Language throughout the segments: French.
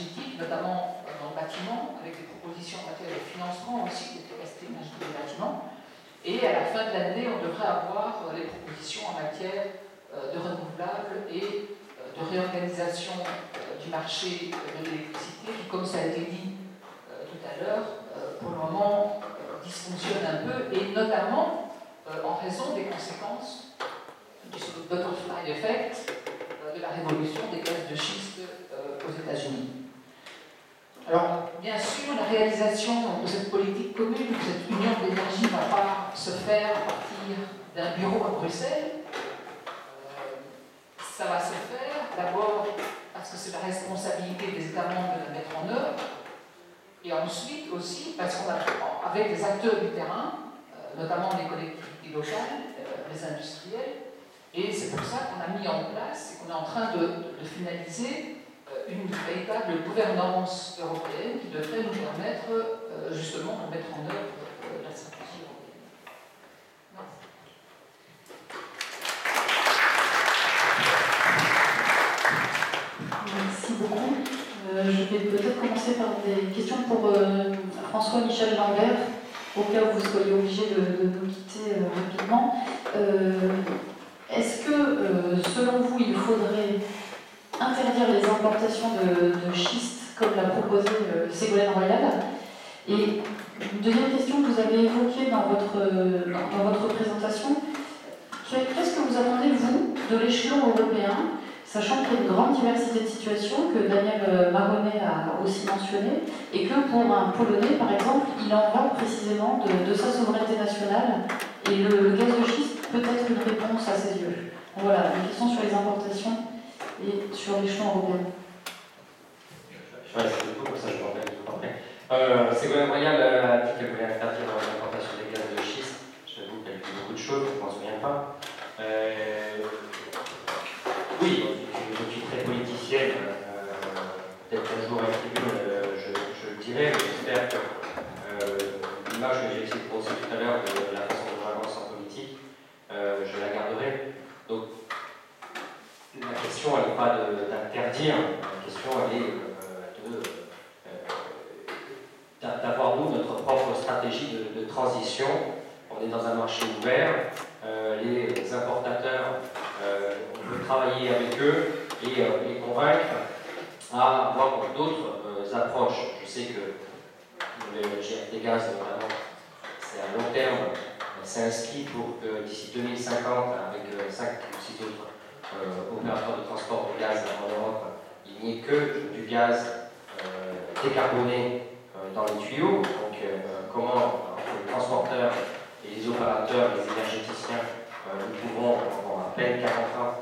énergétique, notamment dans le bâtiment, avec des propositions en matière de financement aussi des capacités énergétiques des bâtiments. Et à la fin de l'année, on devrait avoir les propositions en matière de renouvelables et de réorganisation du marché de l'électricité qui, comme ça a été dit tout à l'heure, pour le moment dysfonctionne un peu, et notamment en raison des conséquences du butterfly effect de la révolution des gaz de schiste aux États-Unis. Alors, bien sûr, la réalisation de cette politique commune, de cette union de l'énergie, ne va pas se faire à partir d'un bureau à Bruxelles. Ça va se faire d'abord parce que c'est la responsabilité des États membres de la mettre en œuvre, et ensuite aussi parce qu'on a, avec des acteurs du terrain, notamment les collectivités locales, les industriels, et c'est pour ça qu'on a mis en place et qu'on est en train de finaliser une véritable gouvernance européenne qui devrait nous permettre justement de mettre en œuvre la stratégie européenne. Merci beaucoup. Je vais peut-être commencer par des questions pour François-Michel Lambert, au cas où vous soyez obligé de nous quitter rapidement. Est-ce que, selon vous, il faudrait interdire les importations de schiste, comme l'a proposé Ségolène Royal? Et une deuxième question que vous avez évoquée dans votre présentation, qu'est-ce que vous attendez, vous, de l'échelon européen, sachant qu'il y a une grande diversité de situations que Daniel Maronnet a aussi mentionné, et que pour un Polonais, par exemple, il en va précisément de sa souveraineté nationale, et le gaz de schiste peut être une réponse à ses yeux. Donc voilà, une question sur les importations et sur l'échelon européen. Ouais, c'est du coup, comme ça je me rappelle tout après. Ségolène Royal a dit qu'elle voulait interdire l'importation des gaz de schiste. J'avoue qu'elle dit beaucoup de choses, je ne m'en souviens pas. Oui, une philosophie très politicienne, peut-être qu'un jour à la tribune, je le dirai, mais j'espère que l'image que j'ai essayé de poser tout à l'heure de la façon dont j'avance en politique, je la garderai. Donc, la question, elle n'est pas d'interdire, la question, elle est d'avoir, nous, notre propre stratégie de transition. On est dans un marché ouvert, les importateurs, on peut travailler avec eux et les convaincre à avoir d'autres approches. Je sais que le GRT Gaz, notamment, c'est à long terme, c'est inscrit pour que d'ici 2050, avec 5 ou 6 autres opérateurs de transport de gaz en Europe, il n'y ait que du gaz décarboné dans les tuyaux. Donc, comment les transporteurs et les opérateurs, les énergéticiens, nous pouvons, en à peine 40 ans,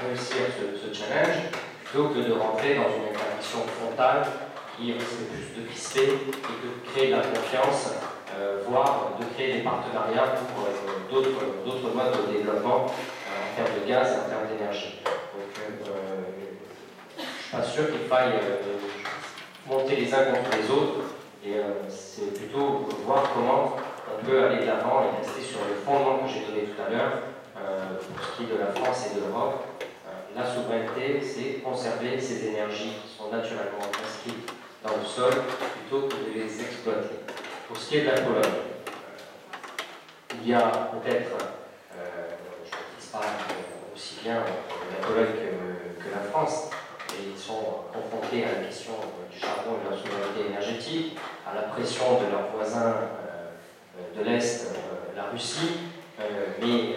réussir ce challenge, plutôt que de rentrer dans une interdiction frontale qui risque plus de crisper et de créer de la confiance, voire de créer des partenariats pour d'autres modes de développement en termes de gaz et en termes d'énergie. Donc, je ne suis pas sûr qu'il faille monter les uns contre les autres, et c'est plutôt voir comment on peut aller de l'avant et rester sur le fondement que j'ai donné tout à l'heure, pour ce qui est de la France et de l'Europe. La souveraineté, c'est conserver ces énergies qui sont naturellement inscrites dans le sol, plutôt que de les exploiter. Pour ce qui est de la Pologne, il y a peut-être, je ne maîtrise pas aussi bien la Pologne que la France, et ils sont confrontés à la question du charbon et de la souveraineté énergétique, à la pression de leurs voisins de l'Est, la Russie, mais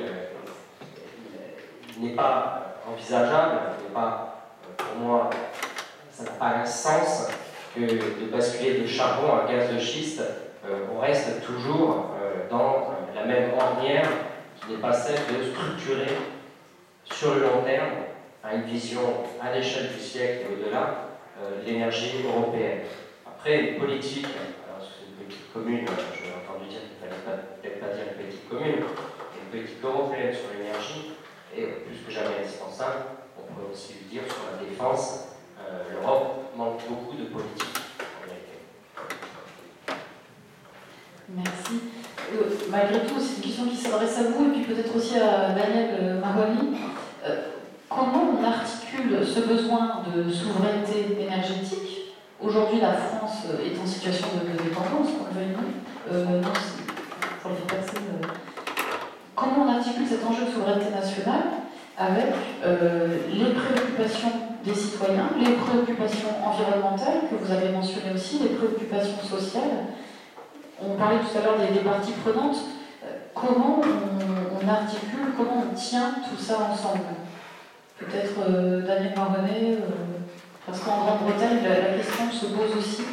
il n'est pas envisageable, il n'est pas, pour moi, ça n'a pas un sens que de basculer de charbon à gaz de schiste. On reste toujours dans la même ornière qui n'est pas celle de structurer sur le long terme, à une vision à l'échelle du siècle et au-delà, l'énergie européenne. Après, une politique, alors c'est une politique commune, j'ai entendu dire qu'il ne fallait peut-être pas dire une politique commune, une politique européenne sur l'énergie est plus que jamais indispensable. On pourrait aussi le dire sur la défense. L'Europe manque beaucoup de politique en réalité. Merci. Malgré tout, c'est une question qui s'adresse à vous et puis peut-être aussi à Daniel Maroni. Comment on articule ce besoin de souveraineté énergétique aujourd'hui la France est en situation de dépendance, qu'on le veuille ou non, pour les personnes. Comment on articule cet enjeu de souveraineté nationale avec les préoccupations des citoyens, les préoccupations environnementales que vous avez mentionnées aussi, les préoccupations sociales. On parlait tout à l'heure des parties prenantes. Comment on articule, comment on tient tout ça ensemble? Peut-être Daniel Marronnet, parce qu'en Grande-Bretagne, la question se pose aussi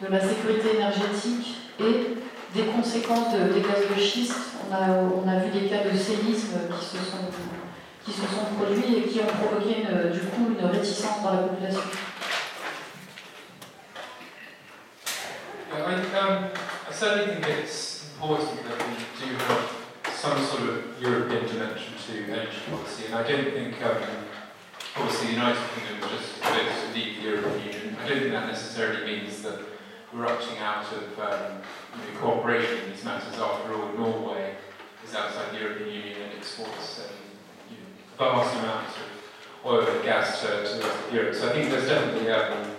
de la sécurité énergétique et des conséquences des gaz de schiste. On a vu des cas de séisme qui se sont produits et qui ont provoqué du coup une réticence dans la population. I certainly think it's important that we do have some sort of European dimension to energy policy, and I don't think, obviously, the United Kingdom just voted to leave the European Union. I don't think that necessarily means that we're opting out of cooperation in these matters. After all, Norway is outside the European Union and exports vast amounts of oil and gas to the rest of Europe. So I think there's definitely a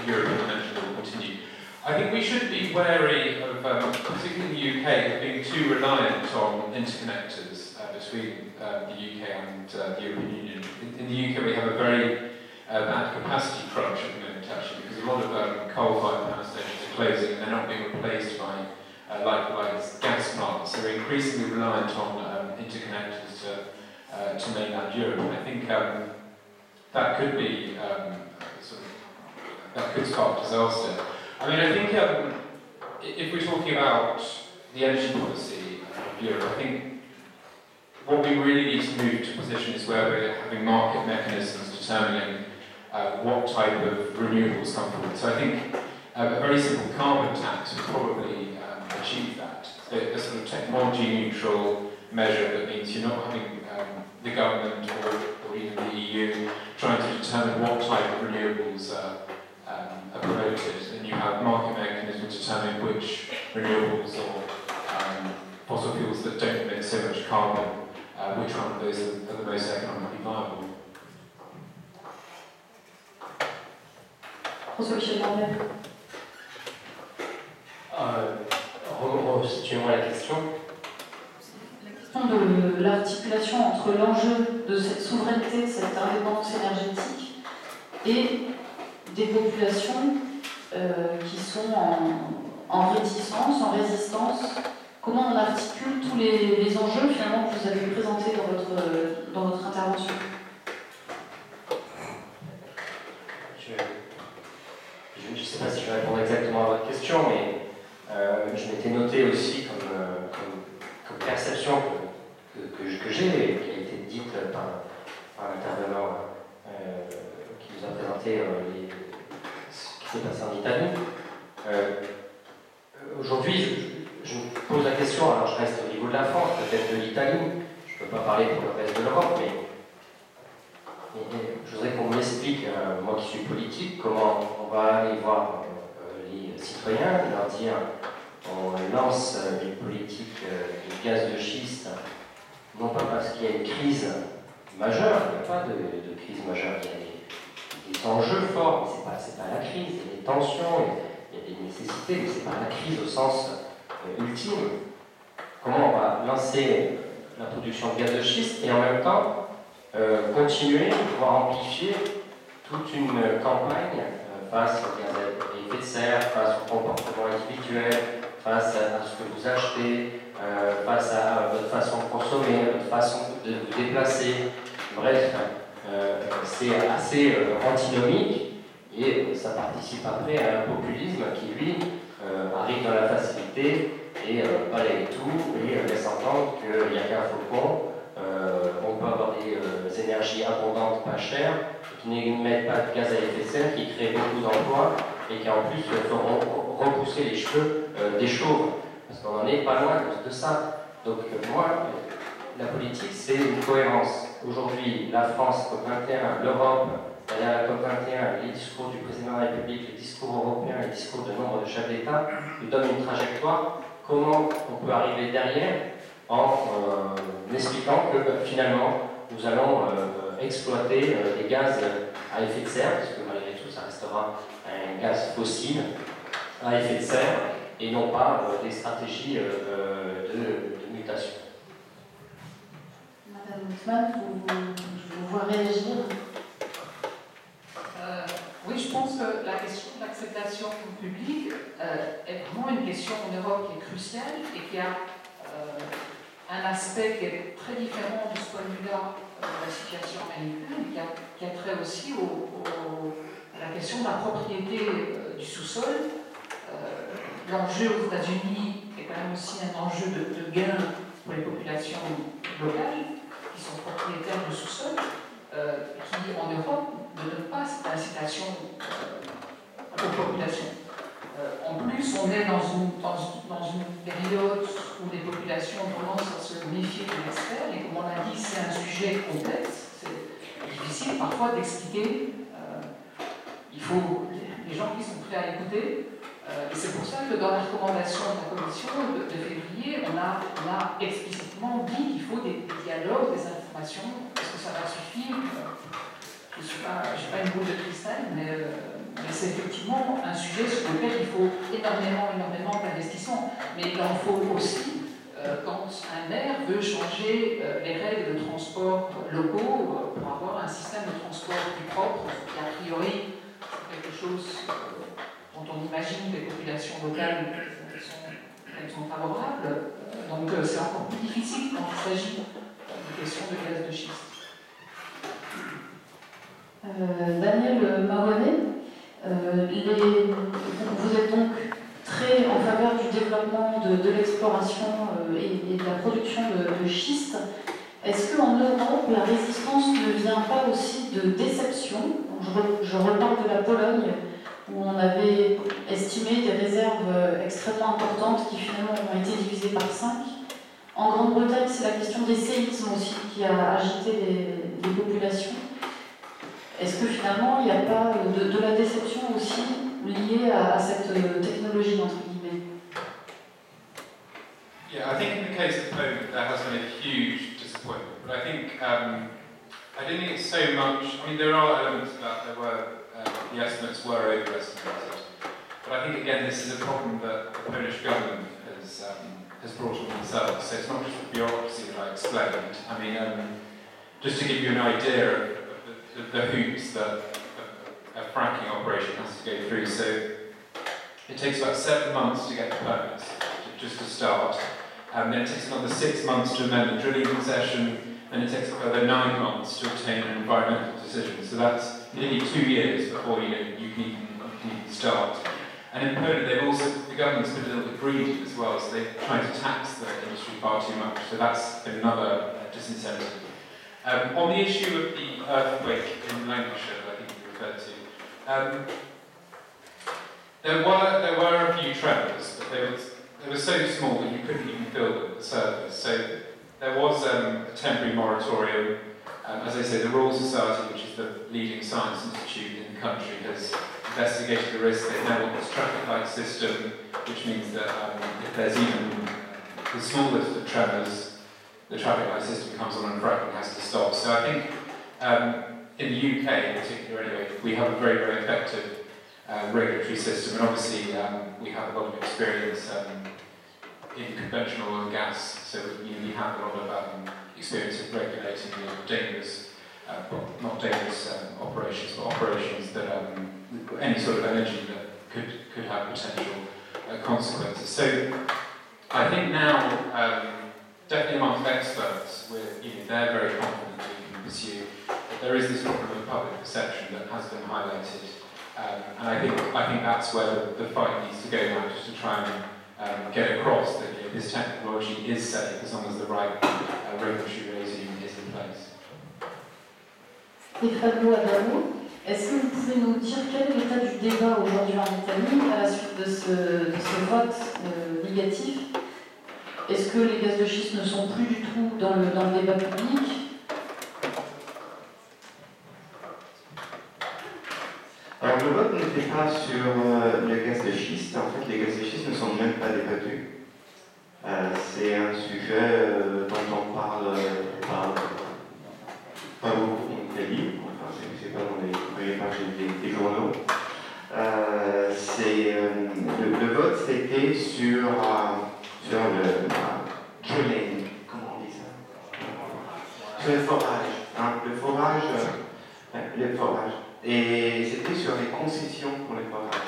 European dimension that will continue. I think we should be wary of, particularly in the UK, of being too reliant on interconnectors between the UK and the European Union. In the UK we have a very bad capacity crunch at the moment, actually, because a lot of coal-fired power stations are closing and they're not being replaced by like gas plants. So we're increasingly reliant on interconnectors to mainland Europe. And I think that could be that could spark disaster. I mean, I think if we're talking about the energy policy of Europe, I think what we really need to move to a position is where we're having market mechanisms determining what type of renewables come forward. So I think a very simple carbon tax would probably achieve that. So a sort of technology-neutral measure that means you're not having the government or even the EU trying to determine what type of renewables are promoted, and you have market mechanisms determining which renewables or fossil fuels that don't emit so much carbon, which one of those are the most economically viable. François-Michel Lambert. Situez-moi la question. La question de l'articulation entre l'enjeu de cette souveraineté, cette indépendance énergétique, et des populations qui sont en réticence, en résistance. Comment on articule tous les enjeux finalement que vous avez présentés dans votre intervention? Je ne sais pas si je vais répondre exactement à votre question, mais je m'étais noté aussi comme perception que j'ai et qui a été dite par l'intervenant qui nous a présenté ce qui s'est passé en Italie. Aujourd'hui, je me pose la question, alors je reste au niveau de la France, peut-être de l'Italie, je ne peux pas parler pour le reste de l'Europe, mais je voudrais qu'on m'explique, moi qui suis politique, comment on va aller voir les citoyens et leur dire on lance une politique de gaz de schiste, non pas parce qu'il y a une crise majeure, il n'y a pas de crise majeure, il y a des enjeux forts, mais c'est pas la crise, il y a des tensions, il y a des nécessités, mais c'est pas la crise au sens ultime. Comment on va lancer la production de gaz de schiste et en même temps continuer, voire amplifier toute une campagne face aux gaz à effet de serre, face au comportement individuel, face à ce que vous achetez, face à votre façon de consommer, votre façon de vous déplacer. Bref, c'est assez antinomique et ça participe après à un populisme qui, lui, arrive dans la facilité et balaye tout et laisse entendre qu'il n'y a qu'un faucon. On peut avoir des énergies abondantes, pas chères, qui n'émettent pas de gaz à effet de serre, qui créent beaucoup d'emplois et qui en plus feront repousser les cheveux des chauves. Parce qu'on n'en est pas loin de ça. Donc moi, la politique, c'est une cohérence. Aujourd'hui, la France, COP21, l'Europe, derrière la COP21, les discours du président de la République, les discours européens, les discours de nombre de chefs d'État nous donnent une trajectoire. Comment on peut arriver derrière en expliquant que finalement nous allons exploiter les gaz à effet de serre, parce que malgré tout, ça restera un gaz fossile à effet de serre et non pas des stratégies de mutation. Madame Houtman, je vous vois réagir. Oui, je pense que la question de l'acceptation publique est vraiment une question en Europe qui est cruciale et qui a un aspect qui est très différent de ce point de vue-là de la situation américaine, qui a trait aussi à la question de la propriété du sous-sol. L'enjeu aux États-Unis est quand même aussi un enjeu de gain pour les populations locales qui sont propriétaires du sous-sol, qui en Europe ne donne pas cette incitation aux populations. En plus, on est dans une période où les populations commencent à se méfier de l'expert, et comme on l'a dit, c'est un sujet complexe, c'est difficile parfois d'expliquer. Il faut les gens qui sont prêts à écouter. Et c'est pour ça que dans la recommandation de la Commission de février, on a explicitement dit qu'il faut des dialogues, des informations. Est-ce que ça va suffire? Je ne suis pas une boule de cristal, mais c'est effectivement un sujet sur lequel il faut énormément d'investissement. Mais il en faut aussi quand un maire veut changer les règles de transport locaux pour avoir un système de transport plus propre, qui a priori c'est quelque chose dont on imagine que les populations locales sont favorables. Donc c'est encore plus difficile quand il s'agit de questions de gaz de schiste. Daniel Maronnet, vous êtes donc très en faveur du développement de l'exploration et de la production de schiste. Est-ce qu'en Europe, la résistance ne vient pas aussi de déception? Je reparle de la Pologne, où on avait estimé des réserves extrêmement importantes qui finalement ont été divisées par 5. En Grande-Bretagne, c'est la question des séismes aussi qui a agité les populations. Est-ce que finalement, il n'y a pas de la déception aussi liée à cette technologie, entre guillemets? Yeah, I think in the case of Poland, there has been a huge disappointment. But I don't think it's so much. I mean, there are elements that there were the estimates were overestimated. But I think again, this is a problem that the Polish government has brought on themselves. So it's not just the bureaucracy that I explained. I mean, just to give you an idea of the hoops that a fracking operation has to go through. So it takes about 7 months to get the permits, just to start. Then it takes another 6 months to amend the drilling concession, and it takes a further 9 months to obtain an environmental decision. So that's nearly 2 years before you can even start. And in Poland, the government's been a little bit greedy as well, so they've tried to tax the industry far too much. So that's been another disincentive. On the issue of the earthquake in Lancashire that I think you referred to, there were a few tremors, but they were so small that you couldn't even feel the surface. So there was a temporary moratorium. As I say, the Royal Society, which is the leading science institute in the country, has investigated the risk. They now want this traffic light system, which means that if there's even the smallest of tremors, the traffic light system comes on and fracking has to stop. So I think in the UK in particular anyway, we have a very, very effective regulatory system, and obviously we have a lot of experience in conventional oil and gas, so we have a lot of experience of regulating dangerous, not dangerous operations, but operations that any sort of energy that could have potential consequences. So I think now, definitely amongst experts, they're very confident that we can pursue. But there is this problem of public perception that has been highlighted, and I think that's where the fight needs to go now, just to try and get across that this technology is safe as long as the right regulatory regime is in place. Stefano Adamo, est-ce que vous pouvez nous dire quel est l'état du débat aujourd'hui en Italie à la suite de ce vote négatif? Est-ce que les gaz de schiste ne sont plus du tout dans le débat public? Alors le vote n'était pas sur le gaz de schiste. En fait, les gaz de schiste ne sont même pas débattus. C'est un sujet dont on parle pas beaucoup en Italie. Enfin, c'est pas dans les premières pages des journaux. sur le drilling, comment on dit ça? Sur le forage, hein, le forage. Et c'était sur les concessions pour les forages.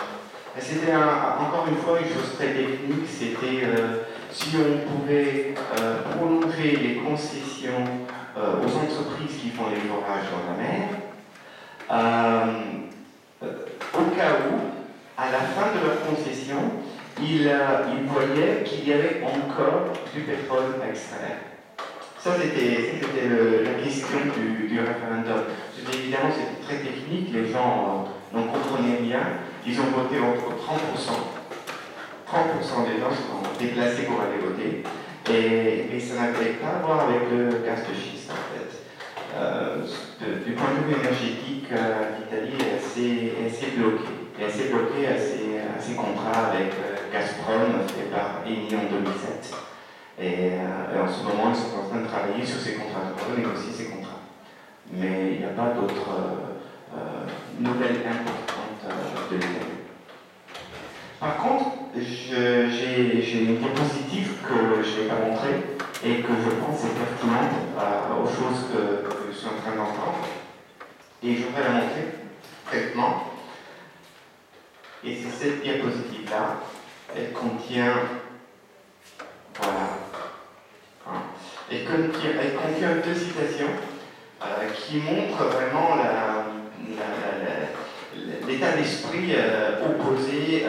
Et c'était encore une fois une chose très technique, c'était si on pouvait prolonger les concessions aux entreprises qui font les forages dans la mer, au cas où, à la fin de leur concession, ils voyaient qu'il y avait encore du pétrole à extraire. Ça, c'était la question du référendum. Évidemment, c'était très technique, les gens n'en comprenaient rien. Ils ont voté entre 30%. 30% des gens sont déplacés pour aller voter. Et ça n'avait pas à voir avec le gaz de schiste, en fait. Du point de vue énergétique, l'Italie est assez bloquée. Elle est assez bloquée à ses contrats avec Gazprom, fait par Eni en 2007. Et en ce moment, ils sont en train de travailler sur ces contrats, de négocier ces contrats. Mais il n'y a pas d'autres nouvelles importantes de l'Italie. Par contre, j'ai une diapositive que je n'ai pas montrée et que je pense est pertinente aux choses que je suis en train d'entendre. Et je voudrais la montrer brièvement. Et c'est cette diapositive-là. Elle contient. Voilà. Elle contient deux citations qui montrent vraiment l'état d'esprit opposé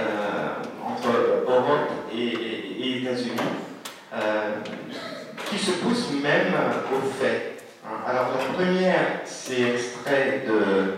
entre Europe et États-Unis, qui se pousse même aux faits. Alors la première, c'est extrait de